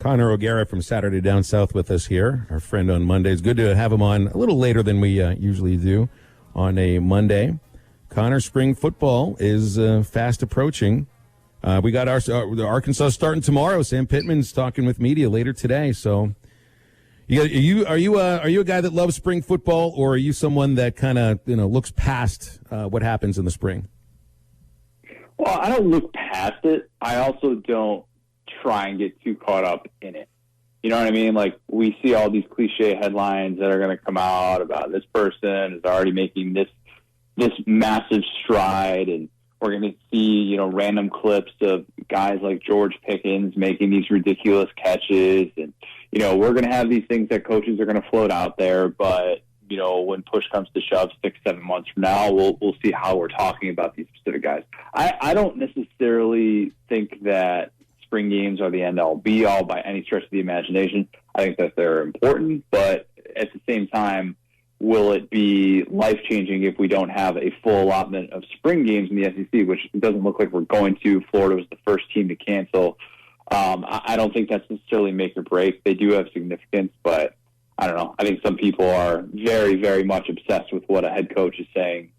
Connor O'Gara from Saturday Down South with us here, our friend on Mondays. Good to have him on a little later than we usually do on a Monday. Connor, spring football is fast approaching. We got the Arkansas starting tomorrow. Sam Pittman's talking with media later today. So, are you a guy that loves spring football, or are you someone that kind of looks past what happens in the spring? Well, I don't look past it. I also don't try and get too caught up in it. You know what I mean? Like, we see all these cliche headlines that are going to come out about this person is already making this massive stride, and we're going to see, random clips of guys like George Pickens making these ridiculous catches, and, we're going to have these things that coaches are going to float out there, but when push comes to shove 6-7 months from now, we'll see how we're talking about these specific guys. I don't necessarily think that spring games are the end-all, be-all by any stretch of the imagination. I think that they're important, but at the same time, will it be life-changing if we don't have a full allotment of spring games in the SEC, which it doesn't look like we're going to. Florida was the first team to cancel. I don't think that's necessarily make or break. They do have significance, but I don't know. I think some people are very, very much obsessed with what a head coach is saying,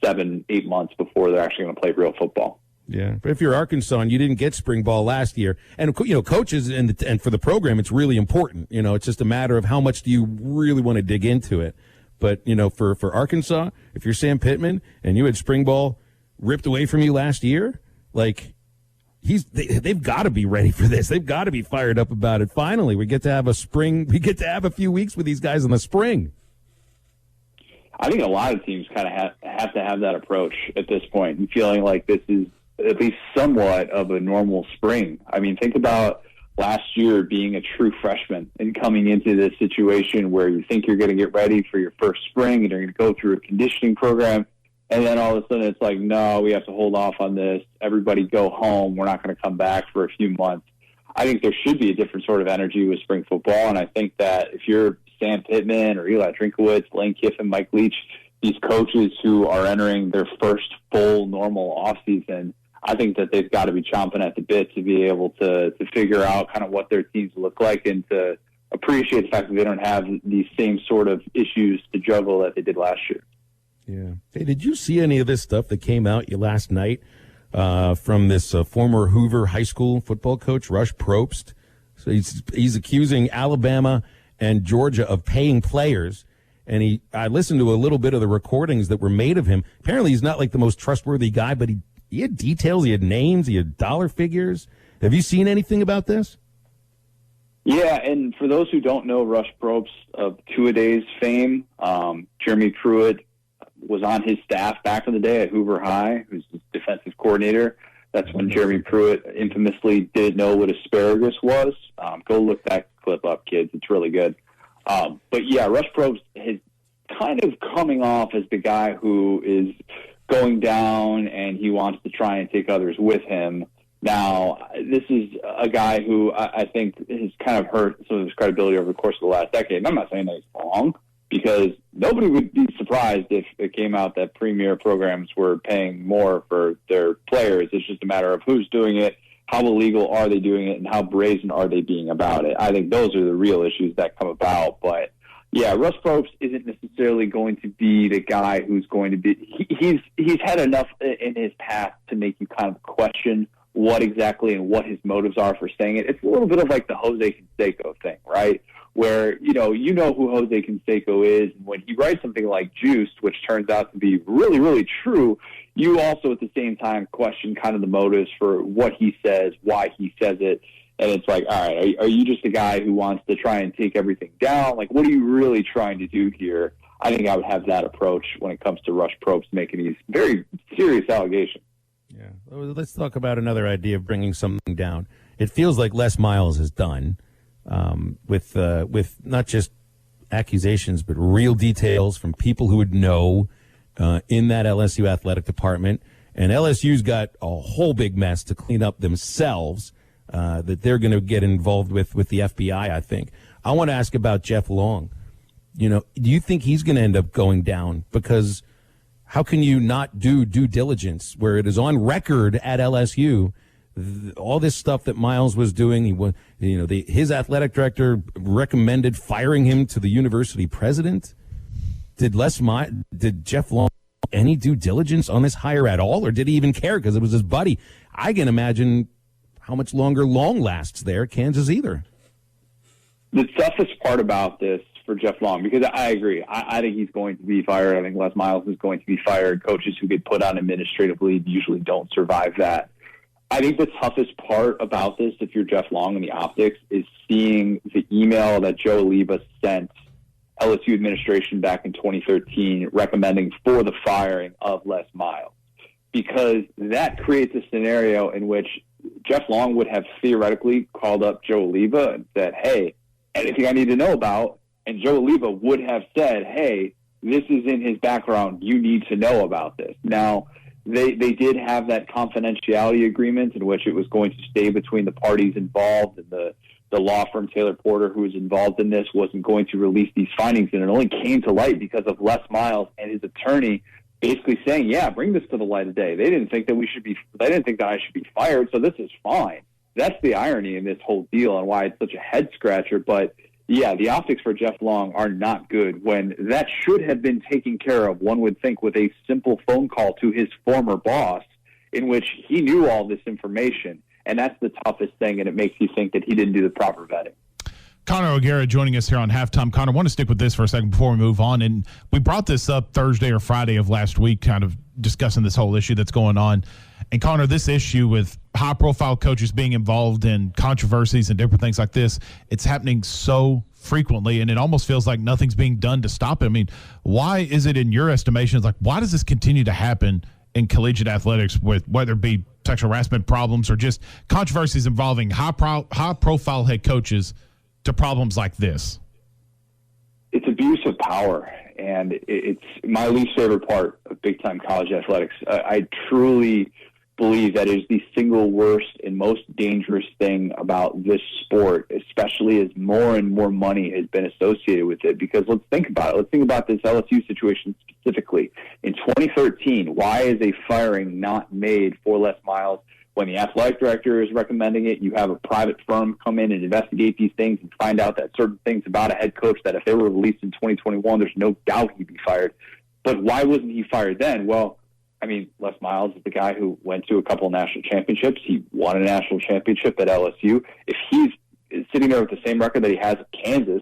7-8 months before they're actually going to play real football. Yeah, but if you're Arkansas and you didn't get spring ball last year, and coaches and for the program, it's really important. It's just a matter of how much do you really want to dig into it. But for Arkansas, if you're Sam Pittman and you had spring ball ripped away from you last year, like they've got to be ready for this. They've got to be fired up about it. Finally, we get to have a spring. We get to have a few weeks with these guys in the spring. I think a lot of teams kind of have to have that approach at this point, and feeling like this is at least somewhat of a normal spring. I mean, think about last year being a true freshman and coming into this situation where you think you're going to get ready for your first spring and you're going to go through a conditioning program, and then all of a sudden it's like, no, we have to hold off on this. Everybody go home. We're not going to come back for a few months. I think there should be a different sort of energy with spring football, and I think that if you're Sam Pittman or Eli Drinkowitz, Lane Kiffin, Mike Leach, these coaches who are entering their first full normal offseason, I think that they've got to be chomping at the bit to be able to figure out kind of what their teams look like and to appreciate the fact that they don't have these same sort of issues to juggle that they did last year. Yeah. Hey, did you see any of this stuff that came out last night from this former Hoover High School football coach, Rush Probst? So he's accusing Alabama and Georgia of paying players. And I listened to a little bit of the recordings that were made of him. Apparently he's not like the most trustworthy guy, but he had details, he had names, he had dollar figures. Have you seen anything about this? Yeah, and for those who don't know Rush Probst of two-a-days fame, Jeremy Pruitt was on his staff back in the day at Hoover High, who's the defensive coordinator. That's when Jeremy Pruitt infamously didn't know what asparagus was. Go look that clip up, kids. It's really good. But yeah, Rush Probst is kind of coming off as the guy who is going down and he wants to try and take others with him. Now, this is a guy who I think has kind of hurt some of his credibility over the course of the last decade. And I'm not saying that he's wrong, because nobody would be surprised if it came out that premier programs were paying more for their players. It's just a matter of who's doing it, how illegal are they doing it, and how brazen are they being about it. I think those are the real issues that come about. But yeah, Russ Probst isn't necessarily going to be the guy who's going to be. He's had enough in his past to make you kind of question what exactly and what his motives are for saying it. It's a little bit of like the Jose Canseco thing, right? Where, you know who Jose Canseco is. And when he writes something like Juiced, which turns out to be really, really true, you also at the same time question kind of the motives for what he says, why he says it. And it's like, all right, are you just a guy who wants to try and take everything down? Like, what are you really trying to do here? I think I would have that approach when it comes to Rush Probst making these very serious allegations. Yeah. Well, let's talk about another idea of bringing something down. It feels like Les Miles has done with not just accusations, but real details from people who would know in that LSU athletic department. And LSU's got a whole big mess to clean up themselves that they're going to get involved with the FBI, I think. I want to ask about Jeff Long. Do you think he's going to end up going down? Because how can you not do due diligence where it is on record at LSU all this stuff that Miles was doing. He was, his athletic director recommended firing him to the university president. Did Jeff Long any due diligence on this hire at all, or did he even care because it was his buddy? I can imagine how much longer Long lasts there at Kansas either. The toughest part about this for Jeff Long, because I agree, I think he's going to be fired. I think Les Miles is going to be fired. Coaches who get put on administrative leave usually don't survive that. I think the toughest part about this, if you're Jeff Long and the optics, is seeing the email that Joe Oliva sent LSU administration back in 2013 recommending for the firing of Les Miles, because that creates a scenario in which Jeff Long would have theoretically called up Joe Oliva and said, hey, anything I need to know about, and Joe Oliva would have said, hey, this is in his background, you need to know about this. Now, they did have that confidentiality agreement in which it was going to stay between the parties involved, and the law firm Taylor Porter, who was involved in this, wasn't going to release these findings, and it only came to light because of Les Miles and his attorney basically saying, yeah, bring this to the light of day. They didn't think that I should be fired, so this is fine. That's the irony in this whole deal and why it's such a head scratcher. But yeah, the optics for Jeff Long are not good when that should have been taken care of, one would think, with a simple phone call to his former boss in which he knew all this information. And that's the toughest thing, and it makes you think that he didn't do the proper vetting. Connor O'Gara joining us here on Halftime. Connor, I want to stick with this for a second before we move on. And we brought this up Thursday or Friday of last week, kind of discussing this whole issue that's going on. And Connor, this issue with high-profile coaches being involved in controversies and different things like this, it's happening so frequently, and it almost feels like nothing's being done to stop it. I mean, why is it, in your estimation, why does this continue to happen in collegiate athletics, with whether it be sexual harassment problems or just controversies involving high-profile head coaches to problems like this? It's abuse of power, and it's my least favorite part of big-time college athletics. I truly believe that is the single worst and most dangerous thing about this sport, especially as more and more money has been associated with it. Because let's think about it. Let's think about this LSU situation specifically. In 2013, why is a firing not made for Les Miles? When the athletic director is recommending it, you have a private firm come in and investigate these things and find out that certain things about a head coach that if they were released in 2021, there's no doubt he'd be fired. But why wasn't he fired then? Well, I mean, Les Miles is the guy who went to a couple of national championships. He won a national championship at LSU. If he's sitting there with the same record that he has at Kansas,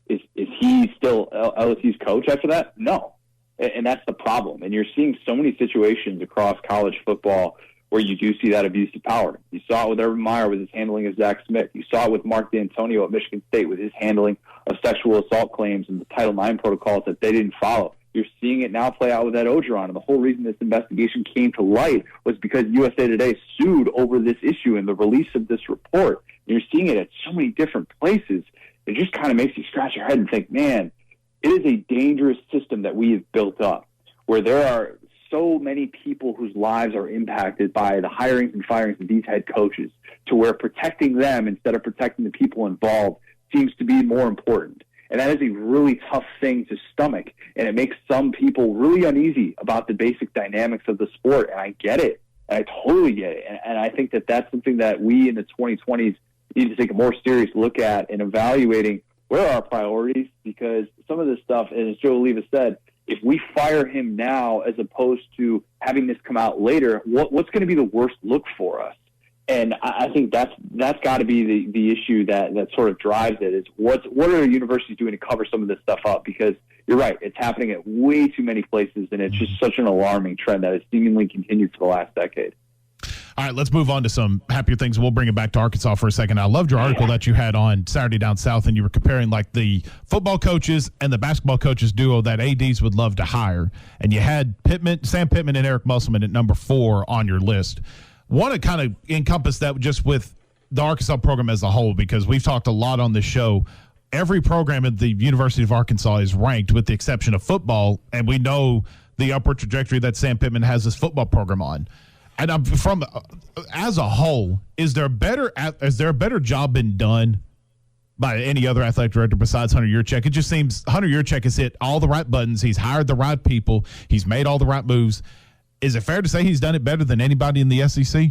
is he still LSU's coach after that? No. And that's the problem. And you're seeing so many situations across college football where you do see that abuse of power. You saw it with Urban Meyer with his handling of Zach Smith. You saw it with Mark D'Antonio at Michigan State with his handling of sexual assault claims and the Title IX protocols that they didn't follow. You're seeing it now play out with Ed Ogeron. And the whole reason this investigation came to light was because USA Today sued over this issue and the release of this report. And you're seeing it at so many different places. It just kind of makes you scratch your head and think, man, it is a dangerous system that we have built up where there are so many people whose lives are impacted by the hirings and firings of these head coaches, to where protecting them instead of protecting the people involved seems to be more important. And that is a really tough thing to stomach, and it makes some people really uneasy about the basic dynamics of the sport, and I get it. And I totally get it. And I think that that's something that we in the 2020s need to take a more serious look at in evaluating where are our priorities, because some of this stuff, and as Joe Oliva said, if we fire him now as opposed to having this come out later, what's going to be the worst look for us? And I think that's got to be the issue that sort of drives it, is what are universities doing to cover some of this stuff up? Because you're right, it's happening at way too many places, and it's just such an alarming trend that has seemingly continued for the last decade. All right, let's move on to some happier things. We'll bring it back to Arkansas for a second. I loved your article that you had on Saturday Down South, and you were comparing like the football coaches and the basketball coaches duo that ADs would love to hire. And you had Sam Pittman and Eric Musselman at number 4 on your list. Want to kind of encompass that just with the Arkansas program as a whole, because we've talked a lot on this show. Every program at the University of Arkansas is ranked with the exception of football, and we know the upward trajectory that Sam Pittman has his football program on. And I'm from as a whole, is there a better job been done by any other athletic director besides Hunter Yurchek? It just seems Hunter Yurchek has hit all the right buttons. He's hired the right people. He's made all the right moves. Is it fair to say he's done it better than anybody in the SEC?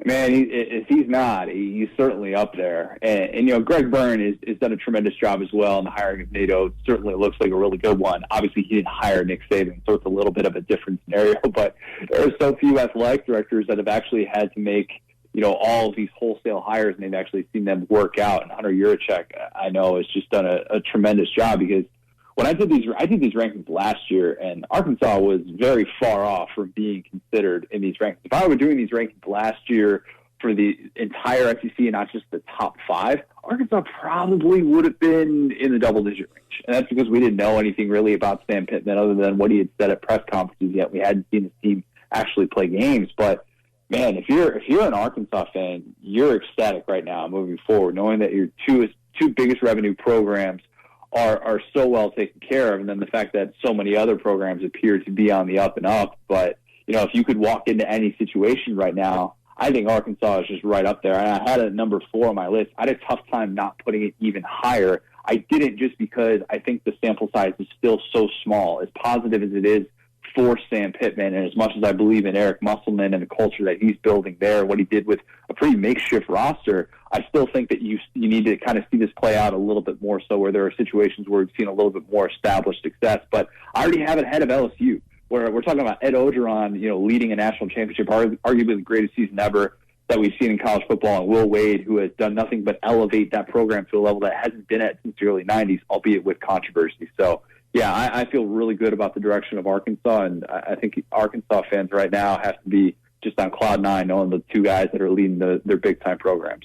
Man, if he's not, he's certainly up there. And Greg Byrne has done a tremendous job as well in the hiring of NATO. It certainly looks like a really good one. Obviously, he didn't hire Nick Saban, so it's a little bit of a different scenario. But there are so few athletic directors that have actually had to make, all of these wholesale hires, and they've actually seen them work out. And Hunter Yurachek, I know, has just done a tremendous job, because when I did these rankings last year, and Arkansas was very far off from being considered in these rankings. If I were doing these rankings last year for the entire SEC and not just the top 5, Arkansas probably would have been in the double-digit range. And that's because we didn't know anything really about Sam Pittman other than what he had said at press conferences yet. We hadn't seen his team actually play games. But, man, if you're an Arkansas fan, you're ecstatic right now moving forward, knowing that your two biggest revenue programs are so well taken care of, and then the fact that so many other programs appear to be on the up and up. But, if you could walk into any situation right now, I think Arkansas is just right up there. And I had it at number 4 on my list. I had a tough time not putting it even higher. I didn't, just because I think the sample size is still so small, as positive as it is for Sam Pittman, and as much as I believe in Eric Musselman and the culture that he's building there, what he did with a pretty makeshift roster, I still think that you need to kind of see this play out a little bit more, so where there are situations where we've seen a little bit more established success. But I already have it ahead of LSU, where we're talking about Ed Ogeron, leading a national championship, arguably the greatest season ever that we've seen in college football, and Will Wade, who has done nothing but elevate that program to a level that hasn't been at since the early 90s, albeit with controversy. So, yeah, I feel really good about the direction of Arkansas, and I think Arkansas fans right now have to be just on cloud 9, knowing the 2 guys that are leading their big-time programs.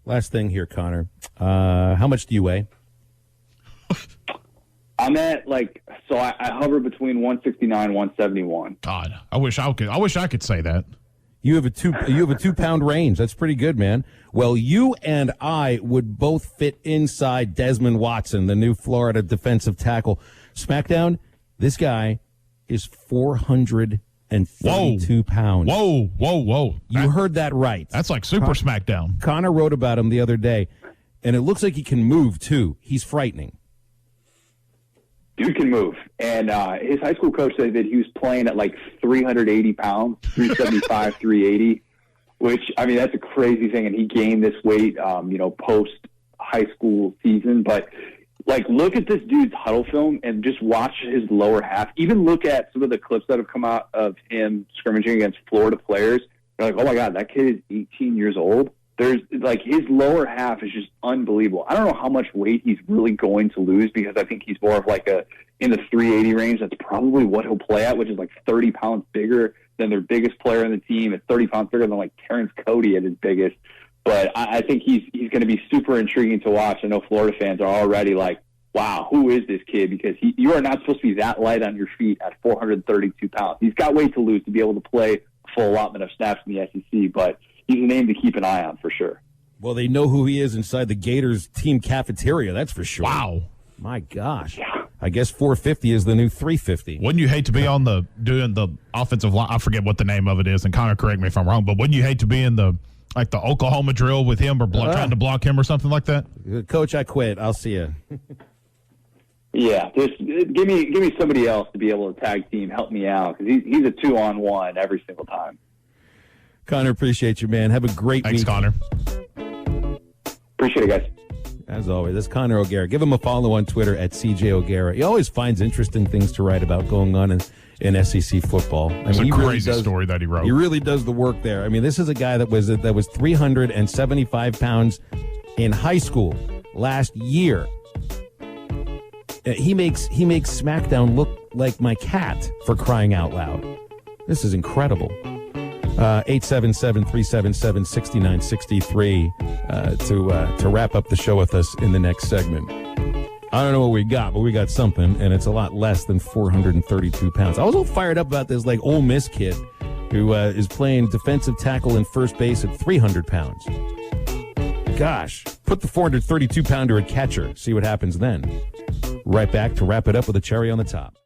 Last thing here, Connor. How much do you weigh? I'm at I hover between 169 and 171. God, I wish I could say that. You have a 2-pound range. That's pretty good, man. Well, you and I would both fit inside Desmond Watson, the new Florida defensive tackle. SmackDown, this guy is 432 pounds. Whoa. You heard that right. That's like Super SmackDown. Connor wrote about him the other day, and it looks like he can move, too. He's frightening. Dude can move. And his high school coach said that he was playing at 380 pounds, 375, 380, which, that's a crazy thing. And he gained this weight, post-high school season. But, look at this dude's huddle film and just watch his lower half. Even look at some of the clips that have come out of him scrimmaging against Florida players. You're like, oh, my God, that kid is 18 years old. There's his lower half is just unbelievable. I don't know how much weight he's really going to lose, because I think he's more of in the 380 range. That's probably what he'll play at, which is 30 pounds bigger than their biggest player in the team, at 30 pounds bigger than Terrence Cody at his biggest. But I think he's going to be super intriguing to watch. I know Florida fans are already wow, who is this kid? Because you are not supposed to be that light on your feet at 432 pounds. He's got weight to lose to be able to play a full allotment of snaps in the SEC, but he's a name to keep an eye on for sure. Well, they know who he is inside the Gators team cafeteria, that's for sure. Wow. My gosh. Yeah. I guess 450 is the new 350. Wouldn't you hate to be doing the offensive line? I forget what the name of it is, and Connor, correct me if I'm wrong, but wouldn't you hate to be in the Oklahoma drill with him, or trying to block him or something like that? Coach, I quit. I'll see you. Yeah, just give me somebody else to be able to tag team, help me out, because he's a 2-on-1 every single time. Connor, appreciate you, man. Have a great week. Thanks, Connor. Appreciate it, guys. As always, this is Connor O'Gara. Give him a follow on Twitter at CJ O'Gara. He always finds interesting things to write about going on in SEC football. It's a crazy story that he wrote. He really does the work there. This is a guy that was 375 pounds in high school last year. He makes SmackDown look like my cat, for crying out loud. This is incredible. 877-377-6963 to wrap up the show with us in the next segment. I don't know what we got, but we got something, and it's a lot less than 432 pounds. I was all fired up about this Ole Miss kid who is playing defensive tackle and first base at 300 pounds. Gosh, put the 432-pounder at catcher. See what happens then. Right back to wrap it up with a cherry on the top.